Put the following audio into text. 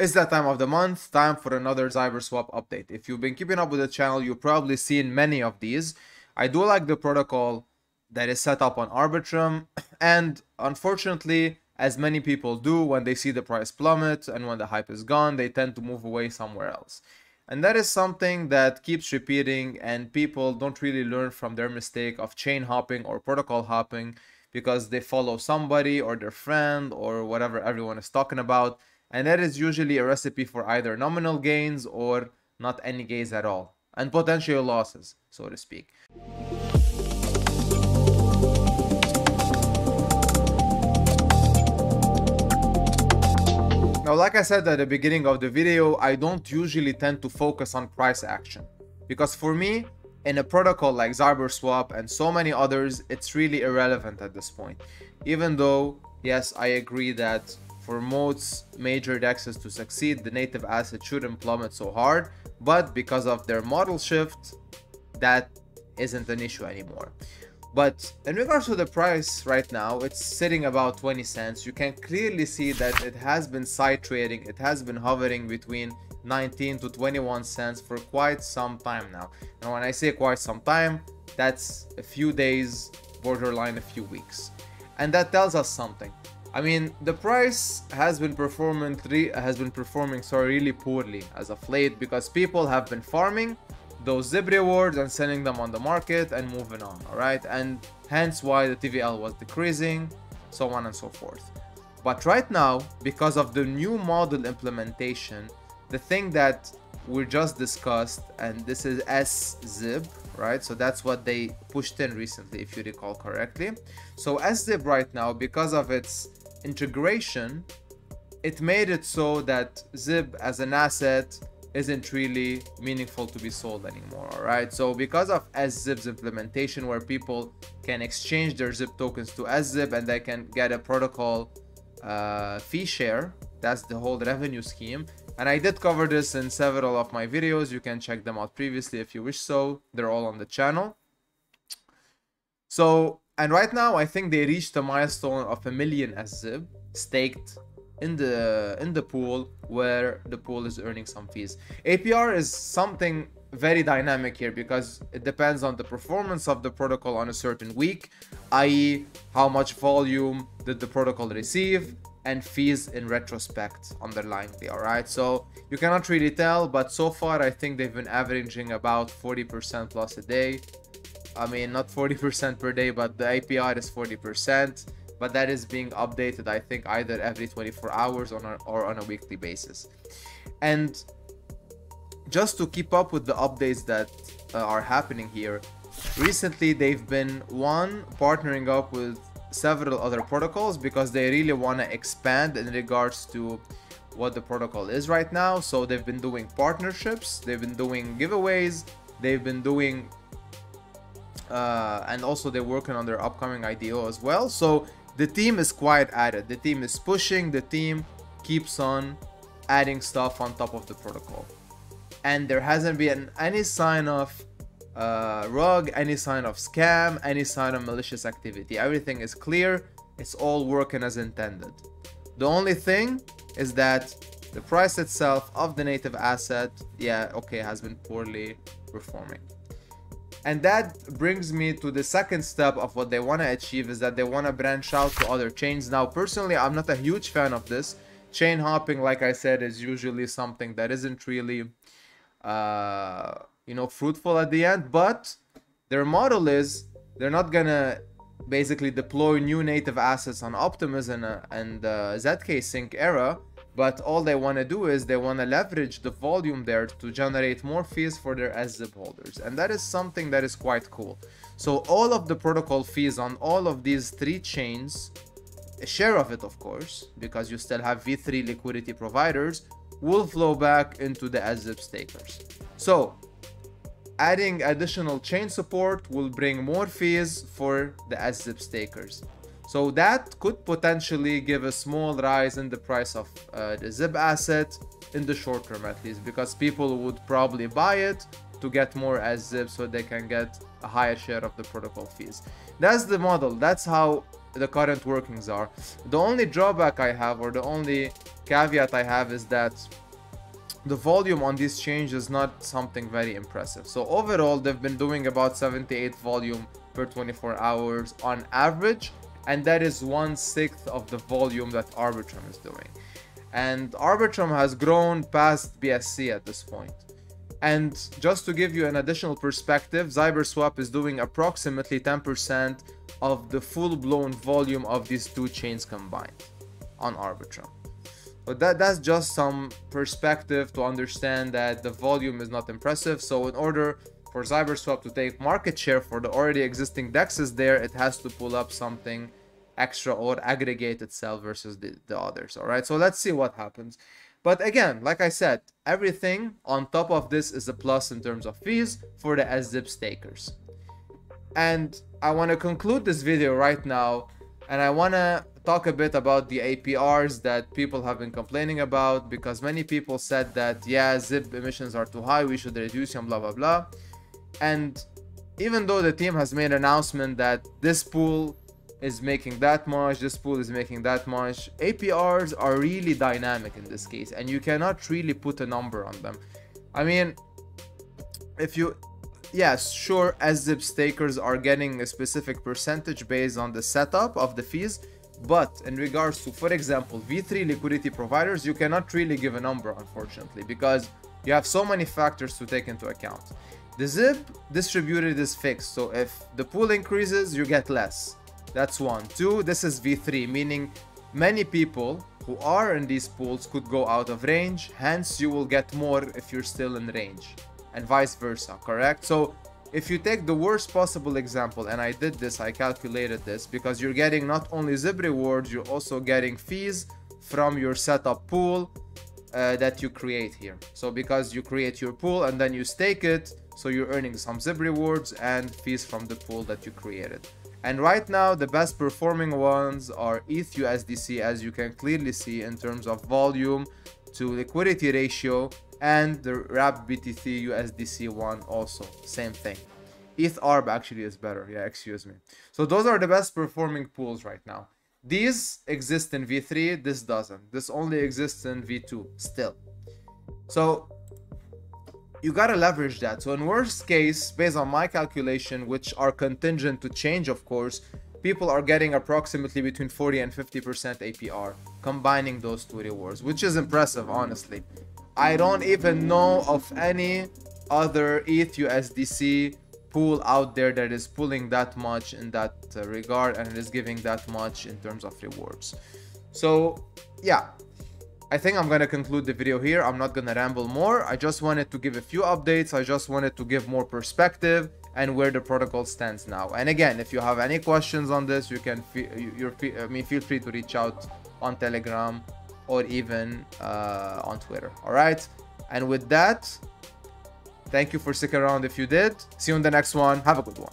It's that time of the month, time for another Zyberswap update. If you've been keeping up with the channel, you've probably seen many of these. I do like the protocol that is set up on Arbitrum, and unfortunately, as many people do, when they see the price plummet and when the hype is gone, they tend to move away somewhere else. And that is something that keeps repeating, and people don't really learn from their mistake of chain hopping or protocol hopping because they follow somebody or their friend or whatever everyone is talking about. And that is usually a recipe for either nominal gains or not any gains at all, and potential losses, so to speak. Now, like I said at the beginning of the video, I don't usually tend to focus on price action, because for me, in a protocol like Zyberswap and so many others, it's really irrelevant at this point. Even though, yes, I agree that for most major dexes to succeed, the native asset shouldn't plummet so hard, but because of their model shift, that isn't an issue anymore. But in regards to the price right now, it's sitting about 20 cents. You can clearly see that it has been side trading. It has been hovering between 19 to 21 cents for quite some time now. And when I say quite some time, that's a few days, borderline a few weeks. And that tells us something. I mean, the price has been performing really poorly as of late, because people have been farming those ZIB rewards and selling them on the market and moving on, alright? And hence why the TVL was decreasing, so on and so forth. But right now, because of the new model implementation, the thing that we just discussed, and this is SZIB, right? So that's what they pushed in recently, if you recall correctly. So SZIB right now, because of its integration, it made it so that ZIB as an asset isn't really meaningful to be sold anymore, all right? So because of SZIB's implementation, where people can exchange their ZIB tokens to SZIB and they can get a protocol fee share, that's the whole revenue scheme. And I did cover this in several of my videos. You can check them out previously if you wish so. They're all on the channel. So, and right now I think they reached a milestone of 1 million SZIB staked in the pool, where the pool is earning some fees. APR is something very dynamic here, because it depends on the performance of the protocol on a certain week, i.e. how much volume did the protocol receive, and fees in retrospect underlyingly, all right? So you cannot really tell, but so far I think they've been averaging about 40% plus a day. I mean, not 40% per day, but the APR is 40%. But that is being updated, I think, either every 24 hours or on a weekly basis. And just to keep up with the updates that are happening here, recently they've been, partnering up with several other protocols, because they really want to expand in regards to what the protocol is right now. So they've been doing partnerships, they've been doing giveaways, they've been doing and also they're working on their upcoming IDO as well. So the team is quite at it. The team is pushing. The team keeps on adding stuff on top of the protocol. And there hasn't been any sign of rug, any sign of scam, any sign of malicious activity. Everything is clear. It's all working as intended. The only thing is that the price itself of the native asset, has been poorly performing. And that brings me to the second step of what they want to achieve, is that they want to branch out to other chains. Now, personally, I'm not a huge fan of this. Chain hopping, like I said, is usually something that isn't really, fruitful at the end. But their model is they're not going to basically deploy new native assets on Optimism and ZK Sync era. But all they want to do is they want to leverage the volume there to generate more fees for their SZIB holders. And that is something that is quite cool. So all of the protocol fees on all of these three chains, a share of it, of course, because you still have V3 liquidity providers, will flow back into the SZIB stakers. So adding additional chain support will bring more fees for the SZIB stakers. So that could potentially give a small rise in the price of the ZIB asset in the short term, at least, because people would probably buy it to get more SZIB so they can get a higher share of the protocol fees. That's the model. That's how the current workings are. The only drawback I have, or the only caveat I have, is that the volume on these chains is not something very impressive. So overall, they've been doing about 78 volume per 24 hours on average, and that is 1/6 of the volume that Arbitrum is doing. And Arbitrum has grown past BSC at this point. And just to give you an additional perspective, Zyberswap is doing approximately 10% of the full-blown volume of these two chains combined on Arbitrum. But that's just some perspective to understand that the volume is not impressive. So in order for Zyberswap to take market share for the already existing dexes there, it has to pull up something extra or aggregate itself versus the others. All right, so let's see what happens. But again, like I said, everything on top of this is a plus in terms of fees for the SZIP stakers. And I want to conclude this video right now, and I want to talk a bit about the APRs that people have been complaining about, because many people said that, yeah, ZIP emissions are too high, we should reduce them, blah, blah, blah. And even though the team has made an announcement that this pool is making that much, this pool is making that much, APRs are really dynamic in this case, and you cannot really put a number on them. I mean, if you, yes, sure, SZIP stakers are getting a specific percentage based on the setup of the fees, but in regards to, for example, V3 liquidity providers, you cannot really give a number, unfortunately, because you have so many factors to take into account. The ZIP distributed is fixed, so if the pool increases, you get less. That's one. Two, this is V3, meaning many people who are in these pools could go out of range, hence you will get more if you're still in range, and vice versa, correct? So if you take the worst possible example, and I did this, I calculated this, because you're getting not only ZIP rewards, you're also getting fees from your setup pool that you create here. So because you create your pool and then you stake it, so you're earning some ZIP rewards and fees from the pool that you created. And right now, the best performing ones are ETH USDC, as you can clearly see in terms of volume to liquidity ratio, and the wrapped BTC USDC one also, same thing. ETH ARB actually is better, yeah, excuse me. So those are the best performing pools right now. These exist in V3, this doesn't. This only exists in V2 still. So you gotta leverage that. So in worst case, based on my calculation, which are contingent to change, of course, people are getting approximately between 40 and 50% APR, combining those two rewards, which is impressive, honestly. I don't even know of any other ETH USDC pool out there that is pulling that much in that regard, and it is giving that much in terms of rewards. So yeah, I think I'm gonna conclude the video here. I'm not gonna ramble more. I just wanted to give a few updates. I just wanted to give more perspective and where the protocol stands now. And again, if you have any questions on this, you can feel free to reach out on Telegram or even on Twitter. All right, and with that, thank you for sticking around if you did. See you in the next one. Have a good one.